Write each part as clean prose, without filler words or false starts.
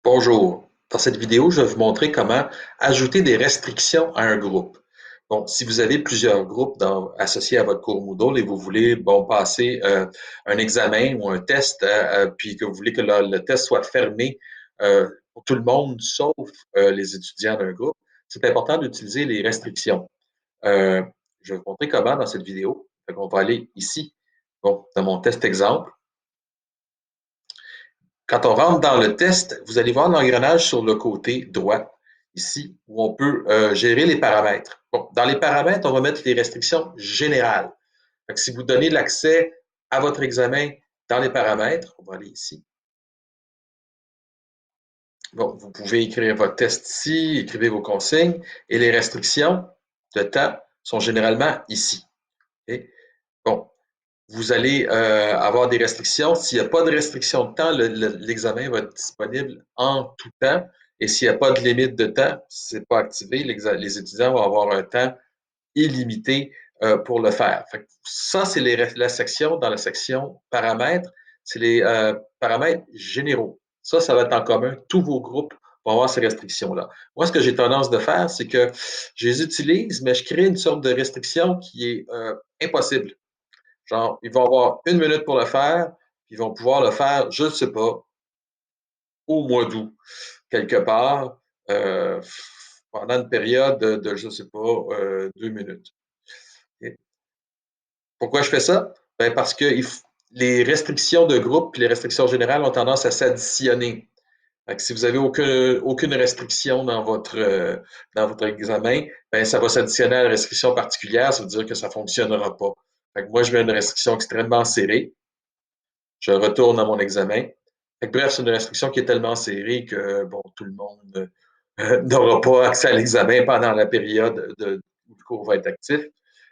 Bonjour. Dans cette vidéo, je vais vous montrer comment ajouter des restrictions à un groupe. Bon, si vous avez plusieurs groupes associés à votre cours Moodle et vous voulez passer un examen ou un test, puis que vous voulez que le test soit fermé pour tout le monde, sauf les étudiants d'un groupe, c'est important d'utiliser les restrictions. Euh, je vais vous montrer comment dans cette vidéo. On va aller ici, bon, dans mon test exemple. Quand on rentre dans le test, vous allez voir l'engrenage sur le côté droit, ici, où on peut gérer les paramètres. Bon, dans les paramètres, on va mettre les restrictions générales. Donc, si vous donnez l'accès à votre examen dans les paramètres, on va aller ici. Bon, vous pouvez écrire votre test ici, écrivez vos consignes, et les restrictions de temps sont généralement ici. Okay? Bon, vous allez avoir des restrictions. S'il n'y a pas de restriction de temps, l'examen va être disponible en tout temps. Et s'il n'y a pas de limite de temps, si ce n'est pas activé, les étudiants vont avoir un temps illimité pour le faire. Ça, c'est la section, dans la section paramètres, c'est les paramètres généraux. Ça va être en commun. Tous vos groupes vont avoir ces restrictions-là. Moi, ce que j'ai tendance de faire, c'est que je les utilise, mais je crée une sorte de restriction qui est impossible. Genre, ils vont avoir 1 minute pour le faire, puis ils vont pouvoir le faire, je ne sais pas, au mois d'août, quelque part, euh, pendant une période je ne sais pas, 2 minutes. Okay. Pourquoi je fais ça? Ben parce que les restrictions de groupe et les restrictions générales ont tendance à s'additionner. Si vous n'avez aucune restriction dans votre examen, ben, ça va s'additionner à la restriction particulière, ça veut dire que ça ne fonctionnera pas. Moi, je mets une restriction extrêmement serrée. Je retourne à mon examen. Bref, c'est une restriction qui est tellement serrée que bon, tout le monde n'aura pas accès à l'examen pendant la période où le cours va être actif.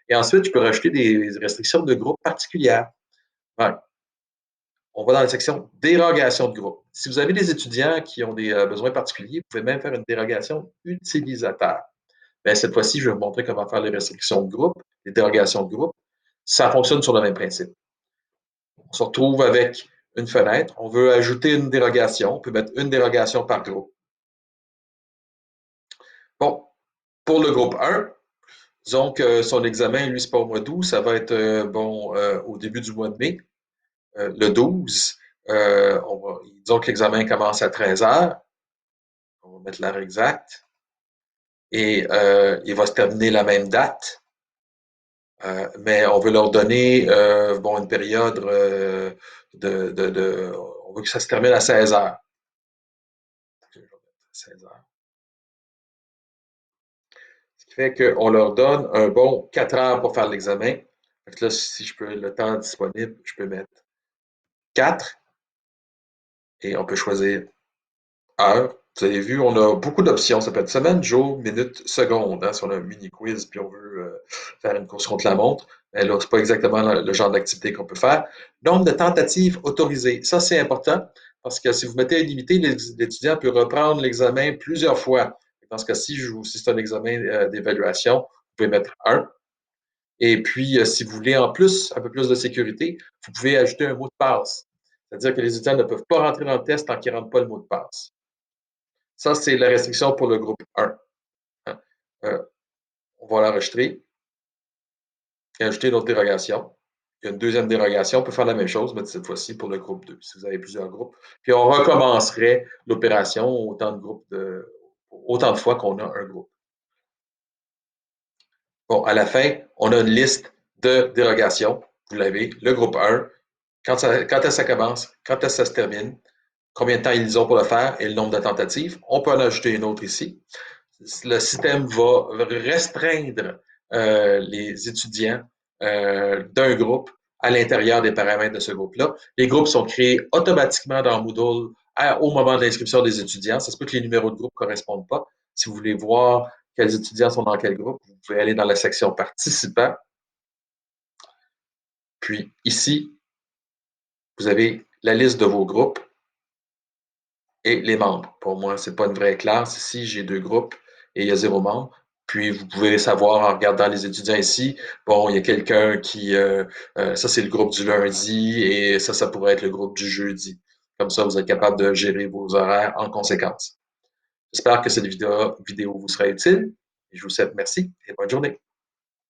Et ensuite, je peux rajouter des restrictions de groupe particulières. Ouais. On va dans la section dérogation de groupe. Si vous avez des étudiants qui ont des besoins particuliers, vous pouvez même faire une dérogation utilisateur. Bien, cette fois-ci, je vais vous montrer comment faire les restrictions de groupe, les dérogations de groupe. Ça fonctionne sur le même principe. On se retrouve avec une fenêtre. On veut ajouter une dérogation. On peut mettre une dérogation par groupe. Bon, pour le groupe 1, disons que son examen, lui, c'est pas au mois d'août, ça va être au début du mois de mai, le 12. Disons que l'examen commence à 13 heures. On va mettre l'heure exacte. Et il va se terminer la même date. Mais on veut leur donner une période on veut que ça se termine à 16 heures. 16 heures. Ce qui fait qu'on leur donne un bon 4 heures pour faire l'examen. Là, si je peux, le temps disponible, je peux mettre 4 et on peut choisir heure. Vous avez vu, on a beaucoup d'options. Ça peut être semaine, jour, minute, seconde. Hein, si on a un mini quiz puis on veut faire une course contre la montre, mais là, c'est pas exactement le genre d'activité qu'on peut faire. Nombre de tentatives autorisées. Ça, c'est important parce que si vous mettez illimité, l'étudiant peut reprendre l'examen plusieurs fois. Dans ce cas-ci, si c'est un examen d'évaluation, vous pouvez mettre 1. Et puis, si vous voulez en plus, un peu plus de sécurité, vous pouvez ajouter un mot de passe. C'est-à-dire que les étudiants ne peuvent pas rentrer dans le test tant qu'ils ne rentrent pas le mot de passe. Ça, c'est la restriction pour le groupe 1. Hein. On va l'enregistrer et ajouter une autre dérogation. Il y a une deuxième dérogation. On peut faire la même chose, mais cette fois-ci pour le groupe 2, si vous avez plusieurs groupes. Puis on recommencerait l'opération autant de fois qu'on a un groupe. Bon, à la fin, on a une liste de dérogations. Vous l'avez, le groupe 1, quand est-ce que ça commence, quand est-ce que ça se termine, combien de temps ils ont pour le faire et le nombre de tentatives. On peut en ajouter une autre ici. Le système va restreindre les étudiants d'un groupe à l'intérieur des paramètres de ce groupe-là. Les groupes sont créés automatiquement dans Moodle au moment de l'inscription des étudiants. Ça se peut que les numéros de groupe ne correspondent pas. Si vous voulez voir quels étudiants sont dans quel groupe, vous pouvez aller dans la section participants. Puis ici, vous avez la liste de vos groupes et les membres. Pour moi, ce n'est pas une vraie classe. Ici, j'ai 2 groupes et il y a 0 membre. Puis, vous pouvez savoir en regardant les étudiants ici, bon, il y a quelqu'un ça c'est le groupe du lundi et ça pourrait être le groupe du jeudi. Comme ça, vous êtes capable de gérer vos horaires en conséquence. J'espère que cette vidéo vous sera utile et je vous souhaite merci et bonne journée.